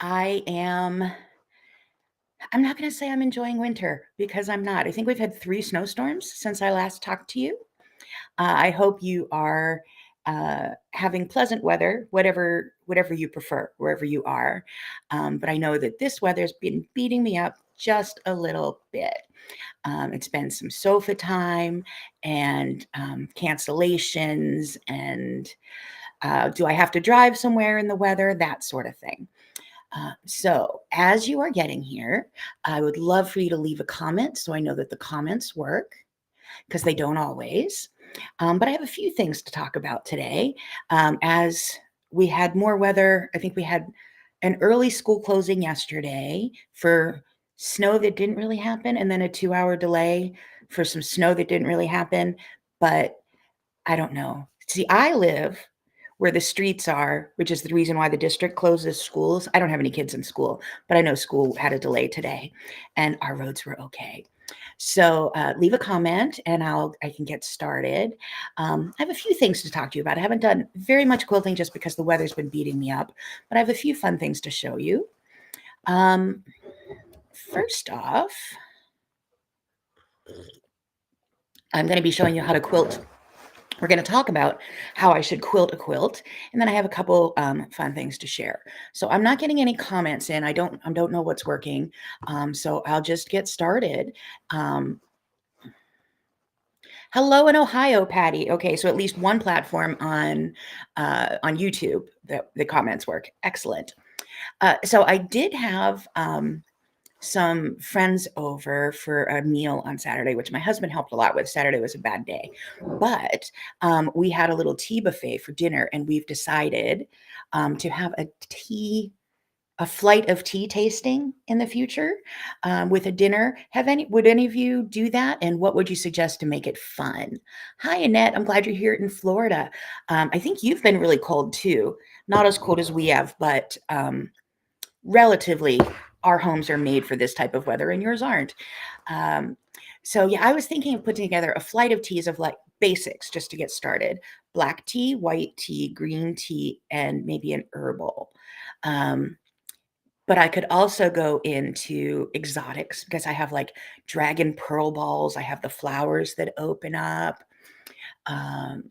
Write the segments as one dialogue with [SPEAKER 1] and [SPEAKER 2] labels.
[SPEAKER 1] I am I'm not gonna say I'm enjoying winter because I'm not. I think we've had 3 snowstorms since I last talked to you. I hope you are, having pleasant weather, whatever you prefer, wherever you are. But I know that this weather's been beating me up just a little bit. It's been some sofa time and, cancellations and, do I have to drive somewhere in the weather? That sort of thing. So, as you are getting here, I would love for you to leave a comment so I know that the comments work because they don't always. But I have a few things to talk about today. As we had more weather, I think we had an early school closing yesterday for snow that didn't really happen, and then a 2-hour delay for some snow that didn't really happen. But I don't know. See, I live where the streets are, which is the reason why the district closes schools. I don't have any kids in school, but I know school had a delay today, and our roads were okay. So leave a comment, and I can get started. I have a few things to talk to you about. I haven't done very much quilting just because the weather's been beating me up, but I have a few fun things to show you. Um, First off, I'm going to be showing you how to quilt. We're going to talk about how I should quilt a quilt, and then I have a couple fun things to share. So I'm not getting any comments in. I don't know what's working, so I'll just get started. Um, Hello in Ohio, Patty. Okay, so at least one platform on YouTube that the comments work. Excellent. So I did have some friends over for a meal on Saturday, which my husband helped a lot with. Saturday was a bad day, but we had a little tea buffet for dinner, and we've decided to have a flight of tea tasting in the future with a dinner. Would any of you do that? And what would you suggest to make it fun? Hi, Annette. I'm glad you're here in Florida. I think you've been really cold too. Not as cold as we have, but relatively, our homes are made for this type of weather, and yours aren't. Um, so yeah, I was thinking of putting together a flight of teas of like basics just to get started: black tea, white tea, green tea, and maybe an herbal. Um, but I could also go into exotics because I have like dragon pearl balls. I have the flowers that open up.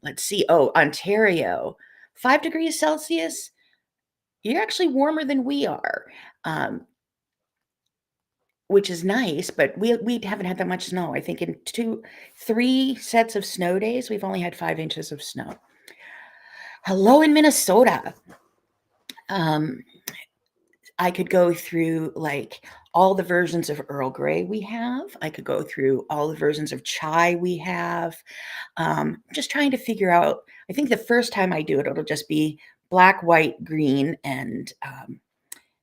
[SPEAKER 1] Let's see. Oh, Ontario, 5 degrees Celsius. You're actually warmer than we are, um, which is nice. But we haven't had that much snow. I think in 3 sets of snow days, we've only had 5 inches of snow. Hello in Minnesota. Um, I could go through like all the versions of Earl Grey we have. I could go through all the versions of chai we have. Just trying to figure out. I think the first time I do it, it'll just be black, white, green, and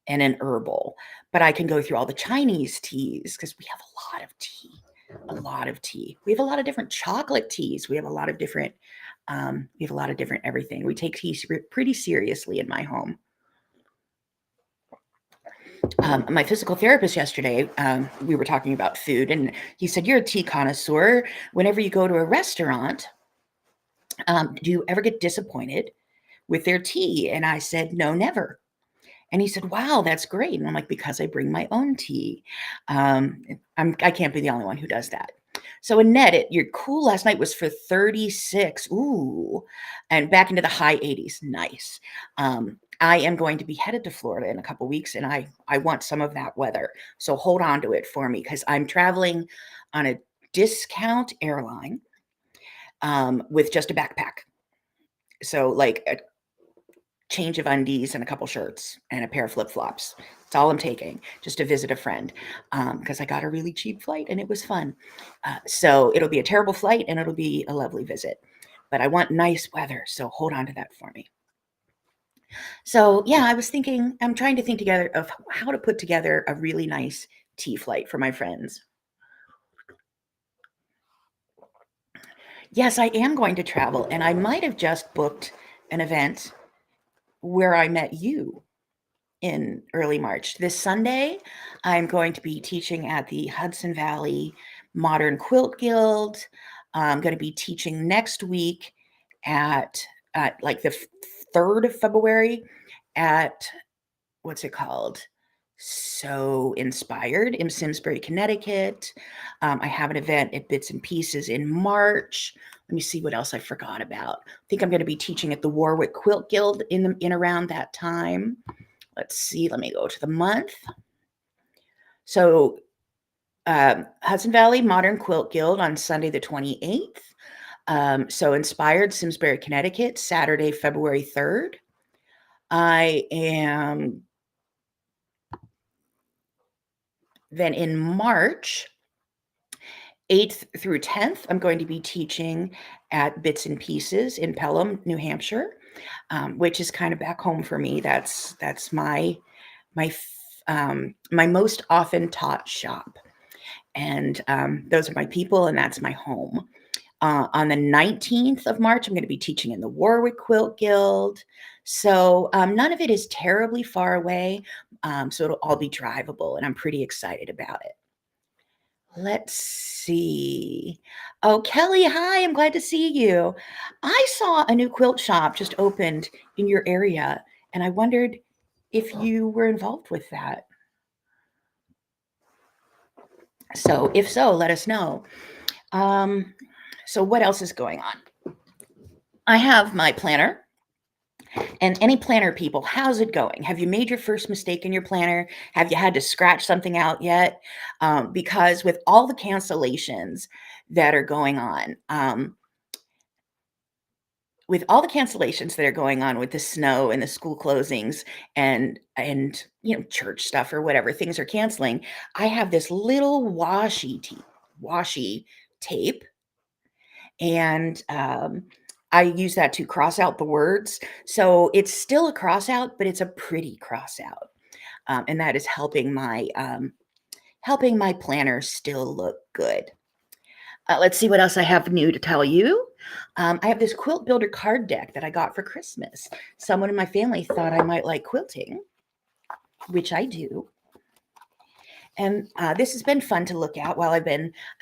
[SPEAKER 1] an herbal. But I can go through all the Chinese teas because we have a lot of tea. A lot of tea. We have a lot of different chocolate teas. We have a lot of different. We have a lot of different everything. We take tea pretty seriously in my home. My physical therapist yesterday, we were talking about food, and he said, "You're a tea connoisseur. Whenever you go to a restaurant, do you ever get disappointed with their tea?" And I said, "No, never." And he said, "Wow, that's great." And I'm like, "Because I bring my own tea." I can't be the only one who does that. So Annette, your cool last night was for 36. Ooh, and back into the high 80s. Nice. I am going to be headed to Florida in a couple weeks, and I want some of that weather. So hold on to it for me because I'm traveling on a discount airline with just a backpack. So like a change of undies and a couple shirts and a pair of flip-flops. That's all I'm taking, just to visit a friend, because I got a really cheap flight and it was fun. So it'll be a terrible flight and it'll be a lovely visit. But I want nice weather, so hold on to that for me. So yeah, I'm trying to think together of how to put together a really nice tea flight for my friends. Yes, I am going to travel, and I might have just booked an event where I met you in early March. This Sunday, I'm going to be teaching at the Hudson Valley Modern Quilt Guild. I'm going to be teaching next week at like the 3rd of February at what's it called? So Inspired in Simsbury, Connecticut. I have an event at Bits and Pieces in March. Let me see what else I forgot about. I think I'm going to be teaching at the Warwick Quilt Guild in around that time. Let's see. Let me go to the month. So Hudson Valley Modern Quilt Guild on Sunday the 28th. So Inspired, Simsbury, Connecticut, Saturday, February 3rd. I am then in March 8th through 10th, I'm going to be teaching at Bits and Pieces in Pelham, New Hampshire, which is kind of back home for me. That's my my most often taught shop, and those are my people, and that's my home. On the 19th of March, I'm going to be teaching in the Warwick Quilt Guild. So none of it is terribly far away. So it'll all be drivable, and I'm pretty excited about it. Let's see. Oh, Kelly, hi. I'm glad to see you. I saw a new quilt shop just opened in your area, and I wondered if you were involved with that. So if so, let us know. So what else is going on? I have my planner. And any planner people, how's it going? Have you made your first mistake in your planner? Have you had to scratch something out yet? Because with all the cancellations that are going on, with the snow and the school closings and church stuff or whatever things are canceling, I have this little washi tape, and I use that to cross out the words. So it's still a cross out, but it's a pretty cross out. And that is helping my planner still look good. Let's see what else I have new to tell you. I have this quilt builder card deck that I got for Christmas. Someone in my family thought I might like quilting, which I do. And this has been fun to look at while I'm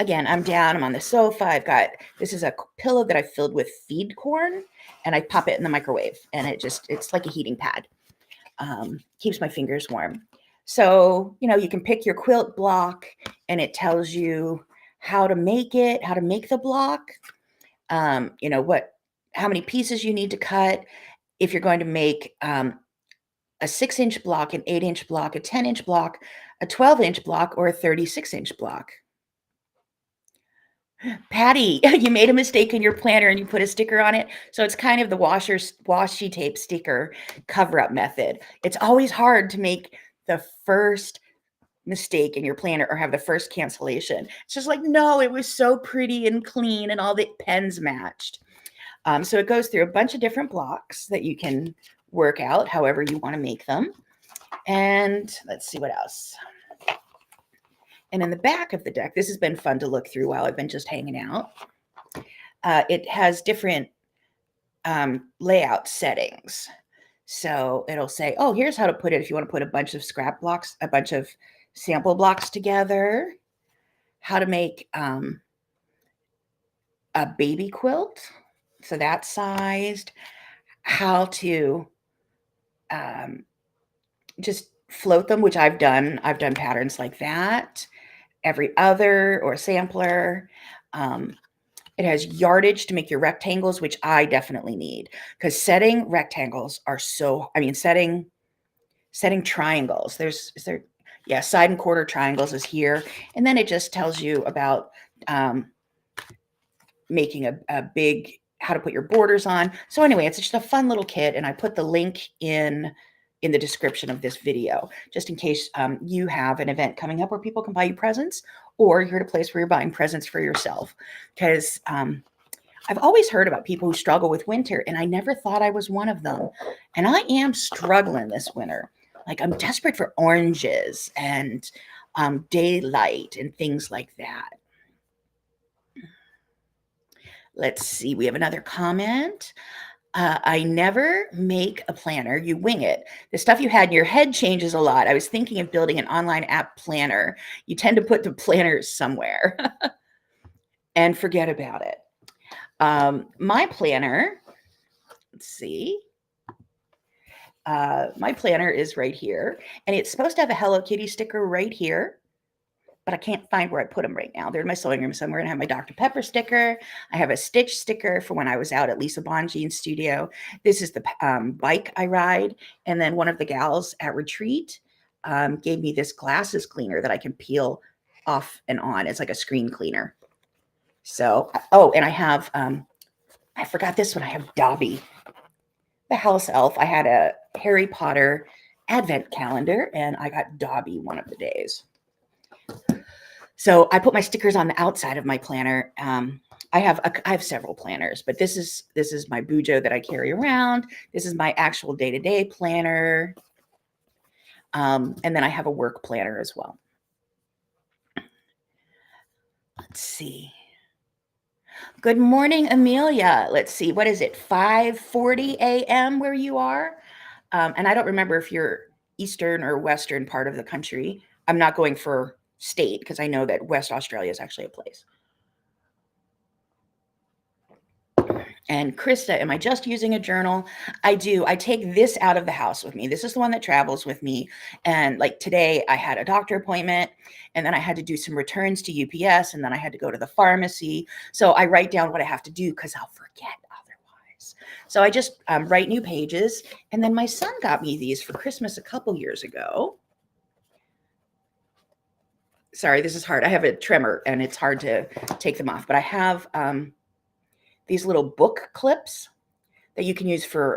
[SPEAKER 1] down, I'm on the sofa. This is a pillow that I filled with feed corn, and I pop it in the microwave, and it's like a heating pad. Keeps my fingers warm. So, you can pick your quilt block, and it tells you how to make the block, how many pieces you need to cut. If you're going to make a 6-inch block, an 8-inch block, a 10-inch block, a 12-inch block, or a 36-inch block. Patty, you made a mistake in your planner and you put a sticker on it. So it's kind of the washi tape sticker cover-up method. It's always hard to make the first mistake in your planner or have the first cancellation. It's just like, no, it was so pretty and clean and all the pens matched. So it goes through a bunch of different blocks that you can work out however you want to make them. And let's see what else. And in the back of the deck, this has been fun to look through while I've been just hanging out. It has different layout settings. So it'll say, oh, here's how to put it if you want to put a bunch of scrap blocks, a bunch of sample blocks together, how to make a baby quilt, so that's sized, how to just float them, which I've done. I've done patterns like that, every other or sampler. It has yardage to make your rectangles, which I definitely need, because setting rectangles are setting triangles. Side and quarter triangles is here. And then it just tells you about making a big, how to put your borders on. So anyway, it's just a fun little kit. And I put the link in the description of this video, just in case you have an event coming up where people can buy you presents, or you're at a place where you're buying presents for yourself. Because I've always heard about people who struggle with winter, and I never thought I was one of them. And I am struggling this winter. Like, I'm desperate for oranges and daylight and things like that. Let's see. We have another comment. I never make a planner. You wing it. The stuff you had in your head changes a lot. I was thinking of building an online app planner. You tend to put the planners somewhere and forget about it. My planner, let's see. my planner is right here, and it's supposed to have a Hello Kitty sticker right here, but I can't find where I put them right now. They're in my sewing room somewhere, and I have my Dr. Pepper sticker. I have a Stitch sticker for when I was out at Lisa Bonjean's studio. This is the bike I ride, and then one of the gals at retreat gave me this glasses cleaner that I can peel off and on. It's like a screen cleaner. So, oh, and I have, I forgot this one. I have Dobby, the house elf. I had a Harry Potter advent calendar, and I got Dobby one of the days. So I put my stickers on the outside of my planner. I have several planners, but this is my Bujo that I carry around. This is my actual day-to-day planner. And then I have a work planner as well. Let's see. Good morning, Amelia. Let's see. What is it? 5:40 a.m. where you are? And I don't remember if you're eastern or western part of the country. I'm not going for state because I know that West Australia is actually a place. And Krista, am I just using a journal? I do. I take this out of the house with me. This is the one that travels with me. And like today, I had a doctor appointment, and then I had to do some returns to UPS, and then I had to go to the pharmacy. So I write down what I have to do because I'll forget otherwise. So I just write new pages. And then my son got me these for Christmas a couple years ago. Sorry, this is hard. I have a tremor, and it's hard to take them off. But I have these little book clips that you can use for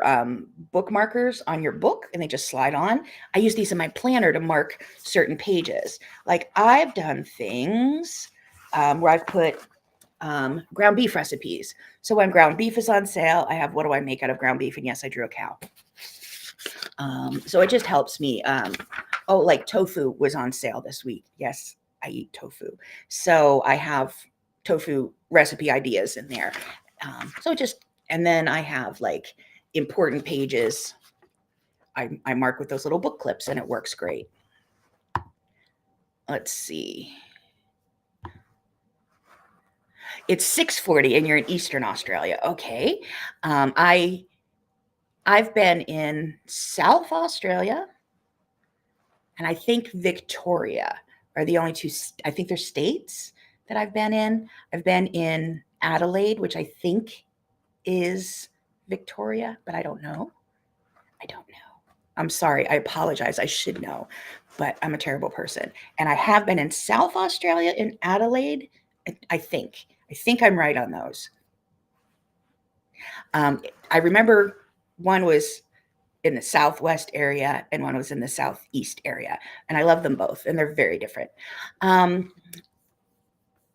[SPEAKER 1] bookmarkers on your book, and they just slide on. I use these in my planner to mark certain pages. Like I've done things where I've put ground beef recipes. So when ground beef is on sale, I have what do I make out of ground beef? And yes, I drew a cow. So it just helps me. Oh, like tofu was on sale this week. Yes, I eat tofu. So I have tofu recipe ideas in there. So just, and then I have like important pages. I mark with those little book clips, and it works great. Let's see. It's 6:40 and you're in Eastern Australia. Okay. I've been in South Australia, and I think Victoria are the only two. I think they're states that I've been in. I've been in Adelaide, which I think is Victoria, but I don't know. I don't know. I'm sorry. I apologize. I should know, but I'm a terrible person. And I have been in South Australia, in Adelaide. I think I'm right on those. I remember one was in the southwest area and one was in the southeast area, and I love them both, and they're very different.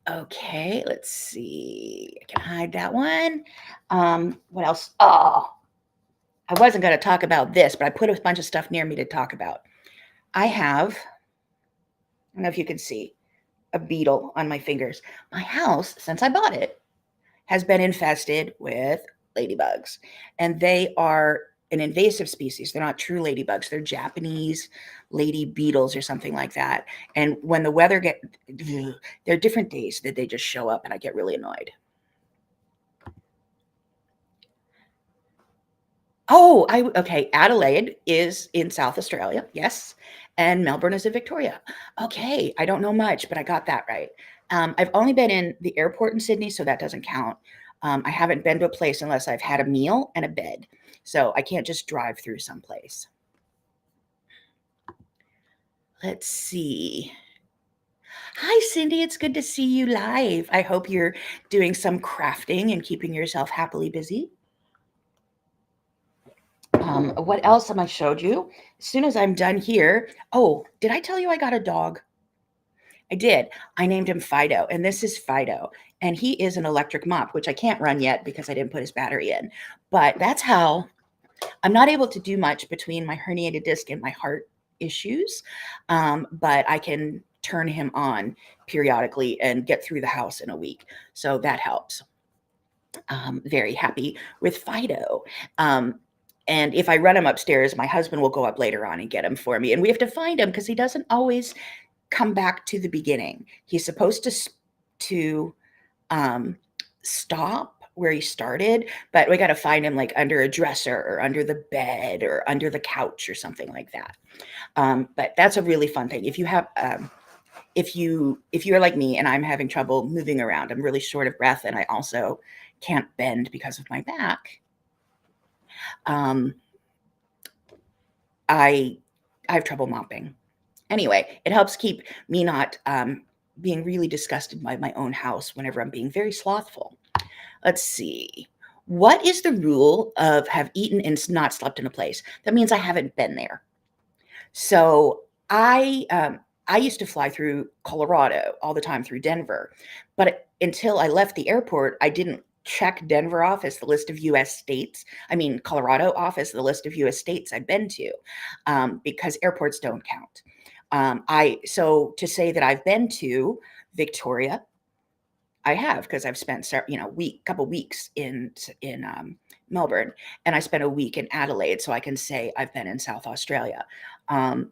[SPEAKER 1] Okay, let's see. I can hide that one. What else? Oh, I wasn't going to talk about this, but I put a bunch of stuff near me to talk about. I have, I don't know if you can see, a beetle on my fingers. My house, since I bought it, has been infested with ladybugs, and they are an invasive species. They're not true ladybugs. They're Japanese lady beetles or something like that. And when the weather there are different days that they just show up, and I get really annoyed. Oh, okay. Adelaide is in South Australia, yes, and Melbourne is in Victoria. Okay, I don't know much, but I got that right. I've only been in the airport in Sydney, so that doesn't count. I haven't been to a place unless I've had a meal and a bed, so I can't just drive through someplace. Let's see. Hi, Cindy. It's good to see you live. I hope you're doing some crafting and keeping yourself happily busy. What else have I showed you? As soon as I'm done here. Oh, did I tell you I got a dog? I did. I named him Fido, and this is Fido. And he is an electric mop, which I can't run yet because I didn't put his battery in. But that's how I'm not able to do much between my herniated disc and my heart issues. But I can turn him on periodically and get through the house in a week. So that helps. Very happy with Fido. And if I run him upstairs, my husband will go up later on and get him for me. And we have to find him because he doesn't always come back to the beginning. He's supposed to stop where he started, but we got to find him like under a dresser or under the bed or under the couch or something like that. But that's a really fun thing. If you have, if you're like me and I'm having trouble moving around, I'm really short of breath, and I also can't bend because of my back. Um, I I have trouble mopping. Anyway, it helps keep me not being really disgusted by my own house whenever I'm being very slothful. Let's see. What is the rule of have eaten and not slept in a place? That means I haven't been there. So I used to fly through Colorado all the time through Denver, but until I left the airport, I didn't check Denver off as the list of U.S. states. I mean, Colorado off as the list of U.S. states I've been to, because airports don't count. I so to say that I've been to Victoria, I have because I've spent couple weeks in Melbourne, and I spent a week in Adelaide, so I can say I've been in South Australia. Um,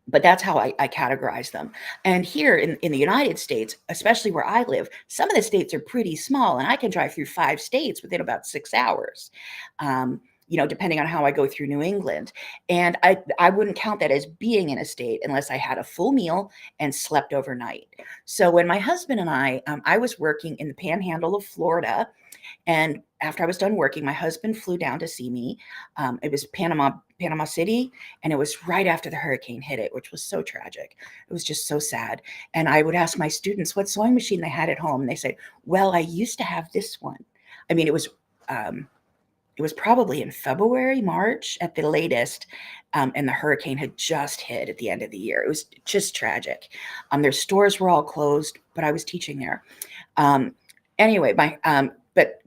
[SPEAKER 1] but that's how I categorize them. And here in the United States, especially where I live, some of the states are pretty small, and I can drive through 5 states within about 6 hours. Depending on how I go through New England. And I wouldn't count that as being in a state unless I had a full meal and slept overnight. So when my husband and I was working in the panhandle of Florida, and after I was done working, my husband flew down to see me. It was Panama City, and it was right after the hurricane hit it, which was so tragic. It was just so sad. And I would ask my students what sewing machine they had at home, and they said, "Well, I used to have this one." I mean, it was probably in February, March at the latest, and the hurricane had just hit at the end of the year. It was just tragic. Their stores were all closed, but I was teaching there. Anyway, but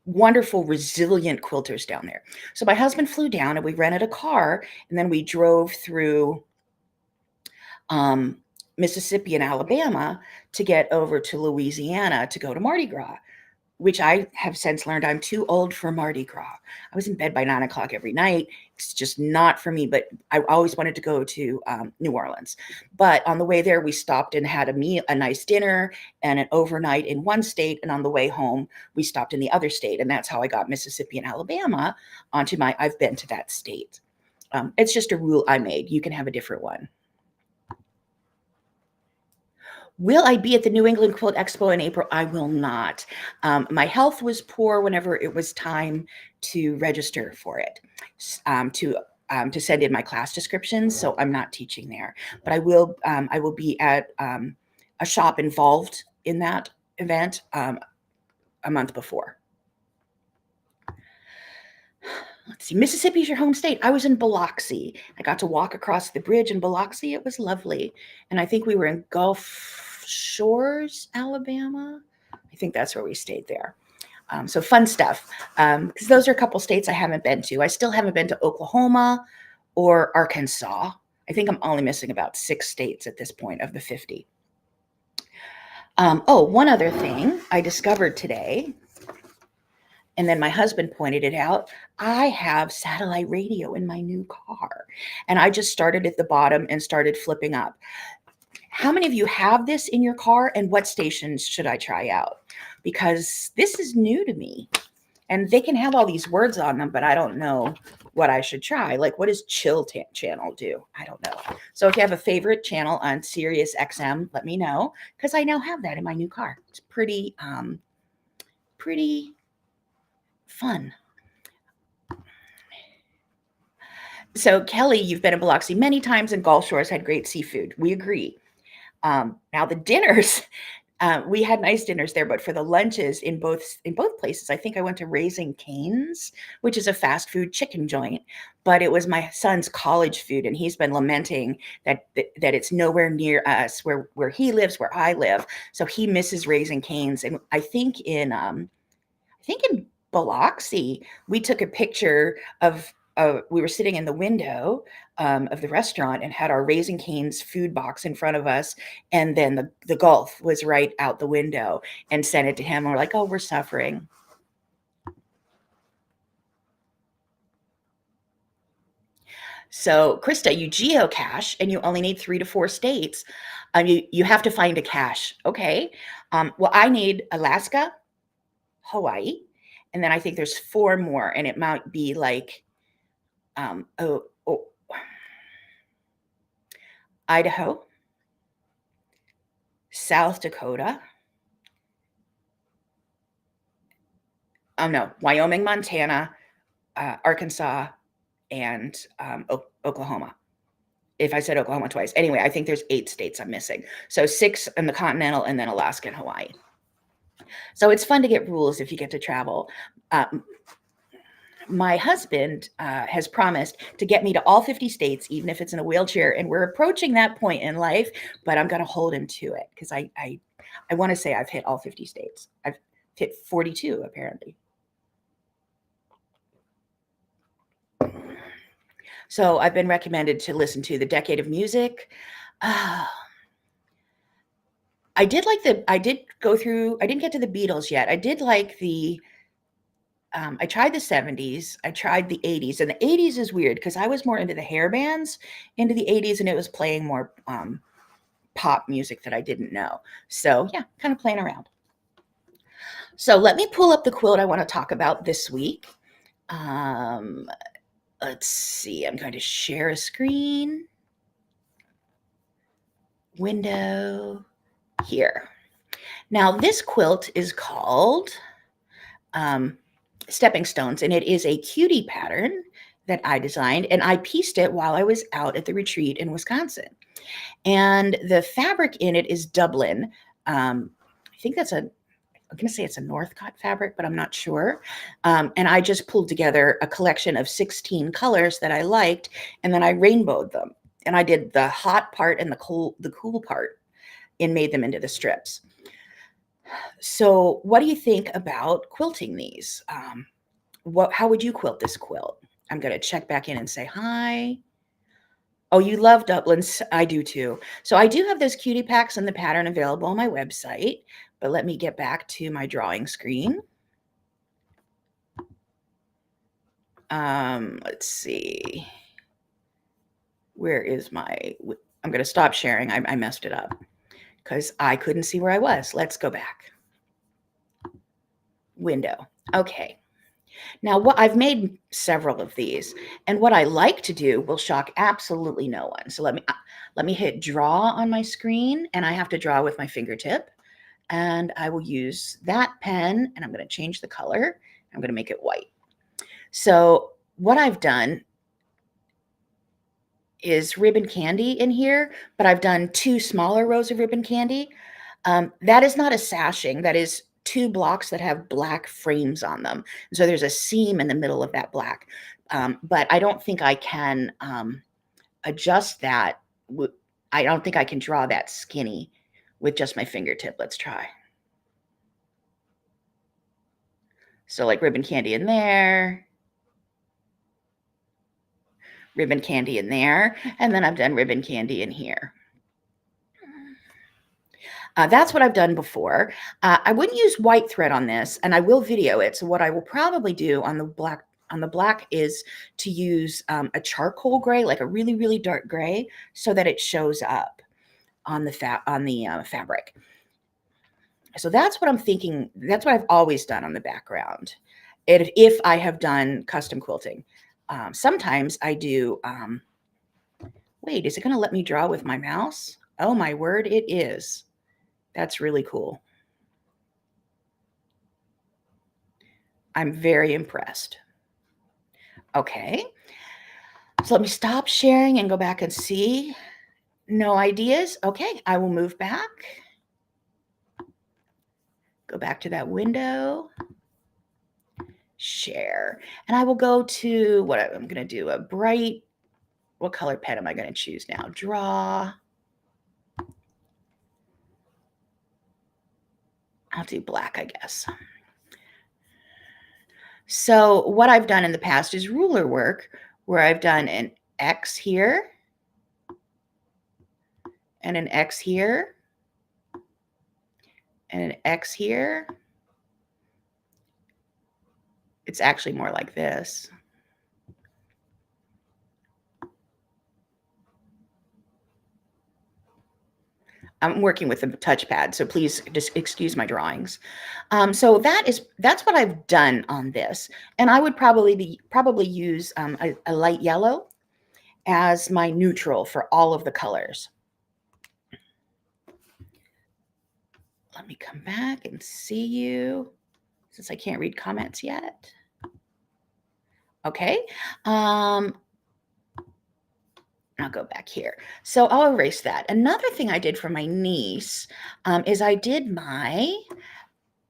[SPEAKER 1] wonderful, resilient quilters down there. So my husband flew down, and we rented a car, and then we drove through um, Mississippi and Alabama to get over to Louisiana to go to Mardi Gras, which I have since learned I'm too old for Mardi Gras. I was in bed by 9 o'clock every night. It's just not for me, but I always wanted to go to New Orleans. But on the way there, we stopped and had a nice dinner and an overnight in one state. And on the way home, we stopped in the other state. And that's how I got Mississippi and Alabama onto I've been to that state. It's just a rule I made. You can have a different one. Will I be at the New England Quilt Expo in April? I will not. My health was poor whenever it was time to register for it, to send in my class descriptions. So I'm not teaching there, but I will. I will be at a shop involved in that event a month before. Let's see. Mississippi's your home state. I was in Biloxi. I got to walk across the bridge in Biloxi. It was lovely, and I think we were in Gulf Shores, Alabama. I think that's where we stayed there. So fun stuff. Because those are a couple states I haven't been to. I still haven't been to Oklahoma or Arkansas. I think I'm only missing about 6 states at this point of the 50. One other thing I discovered today, and then my husband pointed it out. I have satellite radio in my new car, and I just started at the bottom and started flipping up. How many of you have this in your car, and what stations should I try out? Because this is new to me, and they can have all these words on them, but I don't know what I should try. Like, what does Chill Channel do? I don't know. So if you have a favorite channel on Sirius XM, let me know, because I now have that in my new car. It's pretty fun. So Kelly, you've been in Biloxi many times, and Gulf Shores had great seafood. We agree. Now the dinners, we had nice dinners there, but for the lunches in both places, I think I went to Raising Cane's, which is a fast food chicken joint, but it was my son's college food, and he's been lamenting that it's nowhere near us where he lives, where I live. So he misses Raising Cane's, and I think in Biloxi, we took a picture of. We were sitting in the window of the restaurant and had our Raising Cane's food box in front of us, and then the Gulf was right out the window, and sent it to him. And we're like, "Oh, we're suffering." So, Krista, you geocache, and you only need 3 to 4 states. You have to find a cache. Okay. Well, I need Alaska, Hawaii, and then I think there's 4 more, and it might be like, oh, Idaho, South Dakota, oh, no, Wyoming, Montana, Arkansas, and, Oklahoma. If I said Oklahoma twice. Anyway, I think there's 8 states I'm missing. So 6 in the continental, and then Alaska and Hawaii. So it's fun to get rules if you get to travel. My husband has promised to get me to all 50 states, even if it's in a wheelchair, and we're approaching that point in life, but I'm going to hold him to it because I want to say I've hit all 50 states. I've hit 42 apparently. So I've been recommended to listen to The Decade of Music. I did go through, I didn't get to the Beatles yet. I did like I tried the 70s, I tried the 80s, and the 80s is weird because I was more into the hair bands into the 80s, and it was playing more pop music that I didn't know. So yeah, kind of playing around. So let me pull up the quilt I want to talk about this week. Let's see, I'm going to share a screen. Window here. Now this quilt is called Stepping Stones, and it is a cutie pattern that I designed, and I pieced it while I was out at the retreat in Wisconsin. And the fabric in it is Dublin. I think I'm going to say it's a Northcott fabric, but I'm not sure. And I just pulled together a collection of 16 colors that I liked, and then I rainbowed them. And I did the hot part and the cool part and made them into the strips. So what do you think about quilting these? How would you quilt this quilt? I'm going to check back in and say hi. Oh, you love Dublins. I do too. So I do have those cutie packs and the pattern available on my website, but let me get back to my drawing screen. Let's see. Where is I'm going to stop sharing. I messed it up because I couldn't see where I was. Let's go back. Window. Okay. Now, I've made several of these, and what I like to do will shock absolutely no one. So let me hit draw on my screen, and I have to draw with my fingertip, and I will use that pen, and I'm going to change the color. I'm going to make it white. So what I've done is ribbon candy in here, but I've done 2 smaller rows of ribbon candy. That is not a sashing. That is 2 blocks that have black frames on them. So there's a seam in the middle of that black. But I don't think I can adjust that. I don't think I can draw that skinny with just my fingertip. Let's try. So like ribbon candy in there, ribbon candy in there, and then I've done ribbon candy in here. That's what I've done before. I wouldn't use white thread on this, and I will video it. So what I will probably do on the black is to use a charcoal gray, like a really, really dark gray, so that it shows up on the fabric. So that's what I'm thinking. That's what I've always done on the background. If I have done custom quilting, sometimes I do. Wait, is it going to let me draw with my mouse? Oh my word, it is. That's really cool. I'm very impressed. Okay. So let me stop sharing and go back and see. No ideas? Okay, I will move back. Go back to that window. Share. And I will go to what I'm going to do, a bright, what color pen am I going to choose now? Draw. I'll do black, I guess. So what I've done in the past is ruler work, where I've done an X here and an X here and an X here. It's actually more like this. I'm working with a touchpad, so please just excuse my drawings. So that's what I've done on this, and I would probably use a light yellow as my neutral for all of the colors. Let me come back and see you since I can't read comments yet. Okay. I'll go back here. So I'll erase that. Another thing I did for my niece is I did my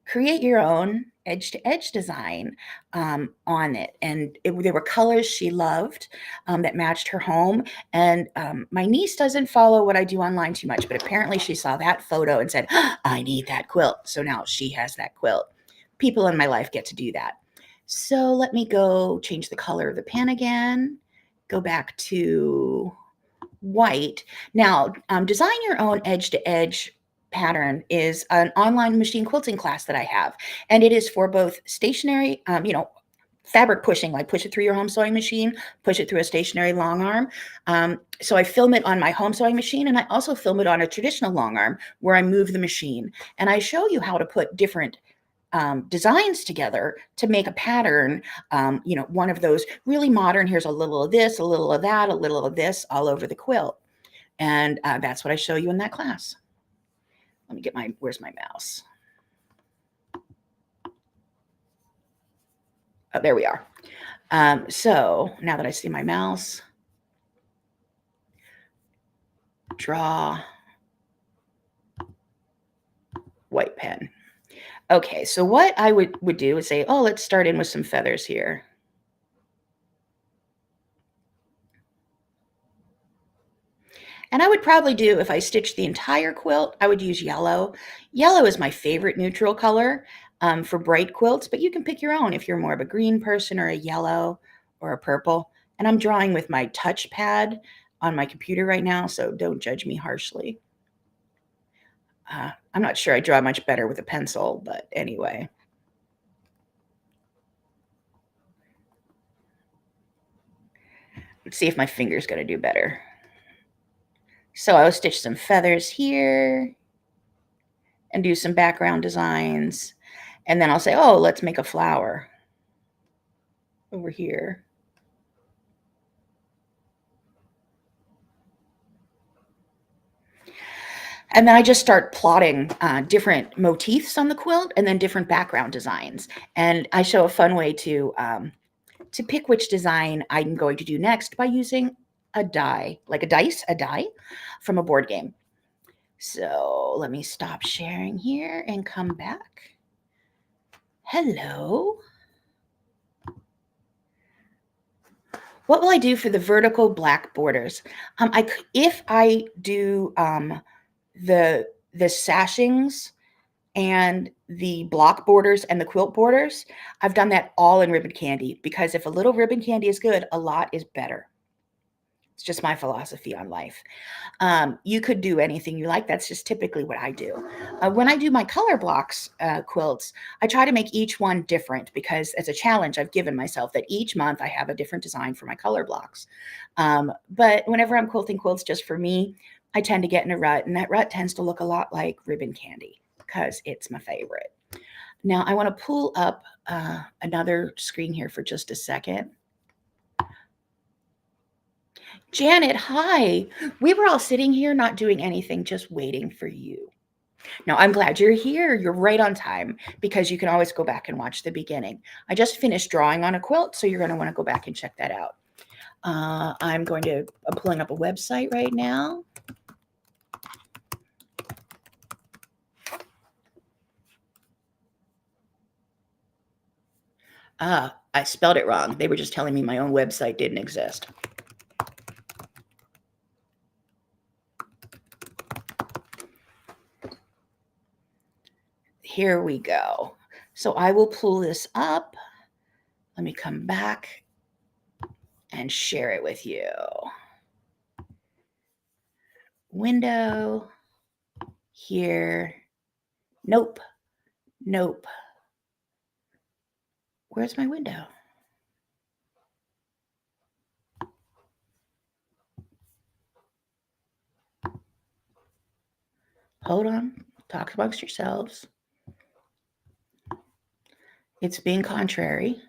[SPEAKER 1] create your own edge to edge design on it. And there were colors she loved that matched her home. And my niece doesn't follow what I do online too much, but apparently she saw that photo and said, I need that quilt. So now she has that quilt. People in my life get to do that. So let me go change the color of the pen again, go back to white. Now, design your own edge to edge pattern is an online machine quilting class that I have, and it is for both stationary, fabric pushing, like push it through your home sewing machine, push it through a stationary long arm. So I film it on my home sewing machine, and I also film it on a traditional long arm where I move the machine, and I show you how to put different designs together to make a pattern, one of those really modern, here's a little of this, a little of that, a little of this all over the quilt. And that's what I show you in that class. Let me get where's my mouse? Oh, there we are. So now that I see my mouse, draw, white pen. Okay, so what I would do is say, oh, let's start in with some feathers here. And I would probably do, if I stitched the entire quilt, I would use yellow. Yellow is my favorite neutral color for bright quilts, but you can pick your own if you're more of a green person or a yellow or a purple. And I'm drawing with my touchpad on my computer right now, so don't judge me harshly. I'm not sure I draw much better with a pencil, but anyway. Let's see if my finger's going to do better. So I'll stitch some feathers here and do some background designs. And then I'll say, oh, let's make a flower over here. And then I just start plotting different motifs on the quilt and then different background designs. And I show a fun way to pick which design I'm going to do next by using a die, like a die from a board game. So let me stop sharing here and come back. Hello. What will I do for the vertical black borders? If I do the sashings and the block borders and the quilt borders, I've done that all in ribbon candy, because if a little ribbon candy is good, a lot is better. It's just my philosophy on life. You could do anything you like. That's just typically what I do. When I do my color blocks quilts, I try to make each one different, because as a challenge I've given myself that each month I have a different design for my color blocks. But whenever I'm quilting quilts just for me, I tend to get in a rut, and that rut tends to look a lot like ribbon candy because it's my favorite. Now I want to pull up another screen here for just a second. Janet, hi. We were all sitting here not doing anything, just waiting for you. Now, I'm glad you're here. You're right on time, because you can always go back and watch the beginning. I just finished drawing on a quilt, so you're going to want to go back and check that out. I'm pulling up a website right now. I spelled it wrong. They were just telling me my own website didn't exist. Here we go. So I will pull this up. Let me come back and share it with you. Window here. Nope. Nope. Where's my window? Hold on. Talk amongst yourselves. It's being contrary.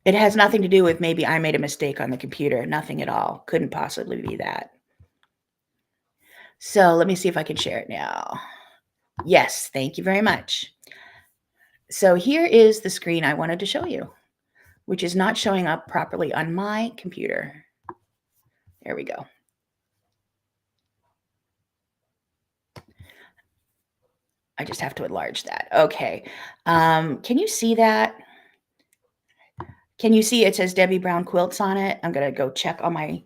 [SPEAKER 1] It has nothing to do with maybe I made a mistake on the computer. Nothing at all. Couldn't possibly be that. So let me see if I can share it now. Yes, thank you very much. So here is the screen I wanted to show you, which is not showing up properly on my computer. There we go. I just have to enlarge that. Okay. Can you see that? Can you see it says Debbie Brown Quilts on it? I'm going to go check on my,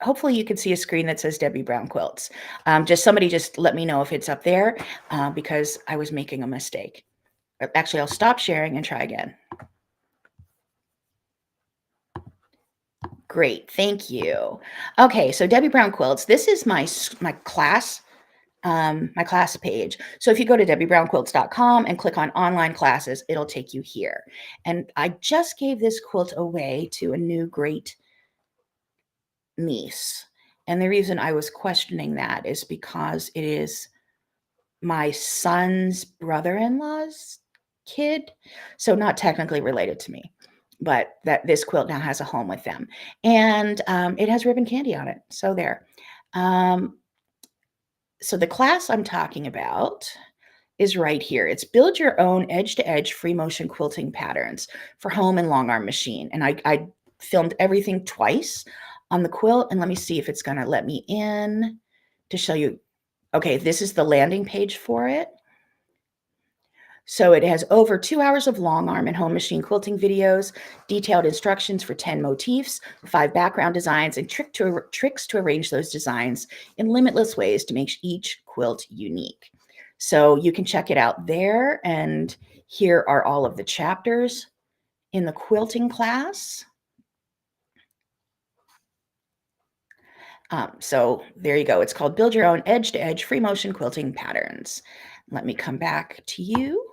[SPEAKER 1] hopefully you can see a screen that says Debbie Brown Quilts. Somebody just let me know if it's up there because I was making a mistake. Actually, I'll stop sharing and try again. Great, thank you. Okay, so Debbie Brown Quilts, this is my class my class page. So if you go to debbiebrownquilts.com and click on online classes, it'll take you here. And I just gave this quilt away to a new great niece. And the reason I was questioning that is because it is my son's brother-in-law's kid. So not technically related to me, but that this quilt now has a home with them. And it has ribbon candy on it. So there. So the class I'm talking about is right here. It's build your own edge-to-edge free motion quilting patterns for home and long arm machine. And I filmed everything twice on the quilt. And let me see if it's going to let me in to show you. Okay, this is the landing page for it. So it has over 2 hours of long arm and home machine quilting videos, detailed instructions for 10 motifs, 5 background designs, and tricks to arrange those designs in limitless ways to make each quilt unique. So you can check it out there. And here are all of the chapters in the quilting class. So there you go. It's called Build Your Own Edge-to-Edge Free Motion Quilting Patterns. Let me come back to you.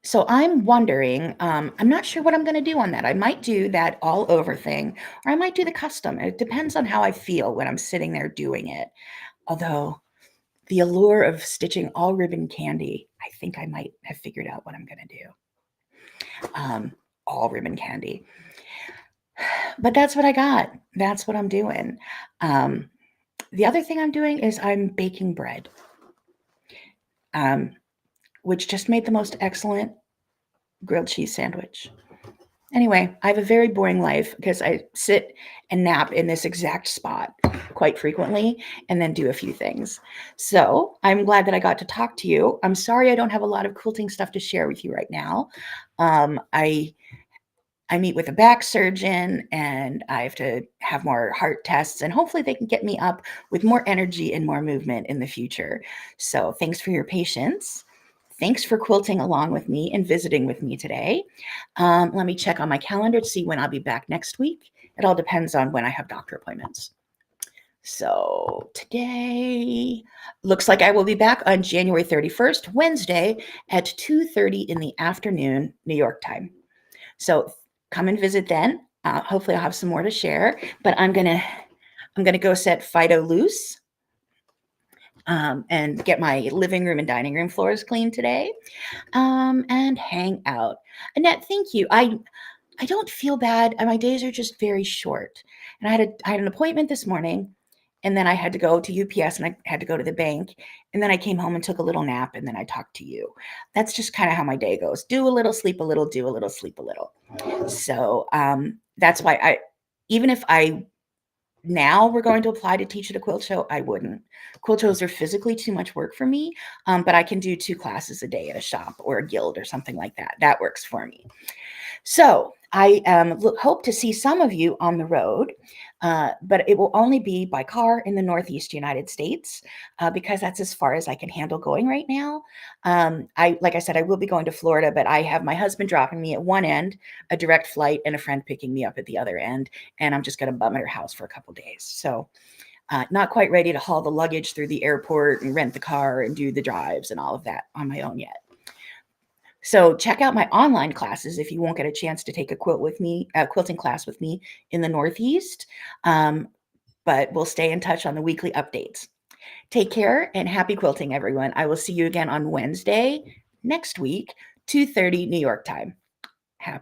[SPEAKER 1] So I'm wondering, I'm not sure what I'm going to do on that. I might do that all over thing, or I might do the custom. It depends on how I feel when I'm sitting there doing it. Although the allure of stitching all ribbon candy, I think I might have figured out what I'm going to do. All ribbon candy. But that's what I got. That's what I'm doing. The other thing I'm doing is I'm baking bread, which just made the most excellent grilled cheese sandwich. Anyway, I have a very boring life because I sit and nap in this exact spot quite frequently and then do a few things. So I'm glad that I got to talk to you. I'm sorry I don't have a lot of quilting stuff to share with you right now. I meet with a back surgeon and I have to have more heart tests, and hopefully they can get me up with more energy and more movement in the future. So thanks for your patience. Thanks for quilting along with me and visiting with me today. Let me check on my calendar to see when I'll be back next week. It all depends on when I have doctor appointments. So today looks like I will be back on January 31st, Wednesday at 2:30 in the afternoon, New York time. So come and visit then. Hopefully I'll have some more to share, but I'm gonna go set Fido loose and get my living room and dining room floors clean today and hang out. Annette, thank you. I don't feel bad. My days are just very short. And I had an appointment this morning, and then I had to go to UPS and I had to go to the bank. And then I came home and took a little nap, and then I talked to you. That's just kind of how my day goes. Do a little, sleep a little, do a little, sleep a little. So that's why even if now we're going to apply to teach at a quilt show, I wouldn't. Quilt shows are physically too much work for me, but I can do 2 classes a day at a shop or a guild or something like that. That works for me. So I hope to see some of you on the road, but it will only be by car in the Northeast United States because that's as far as I can handle going right now. Like I said, I will be going to Florida, but I have my husband dropping me at one end, a direct flight, and a friend picking me up at the other end, and I'm just going to bum at her house for a couple days. So not quite ready to haul the luggage through the airport and rent the car and do the drives and all of that on my own yet. So check out my online classes if you won't get a chance to take a quilting class with me in the Northeast. Um, but we'll stay in touch on the weekly updates. Take care and happy quilting, everyone. I will see you again on Wednesday next week, 2:30 New York time.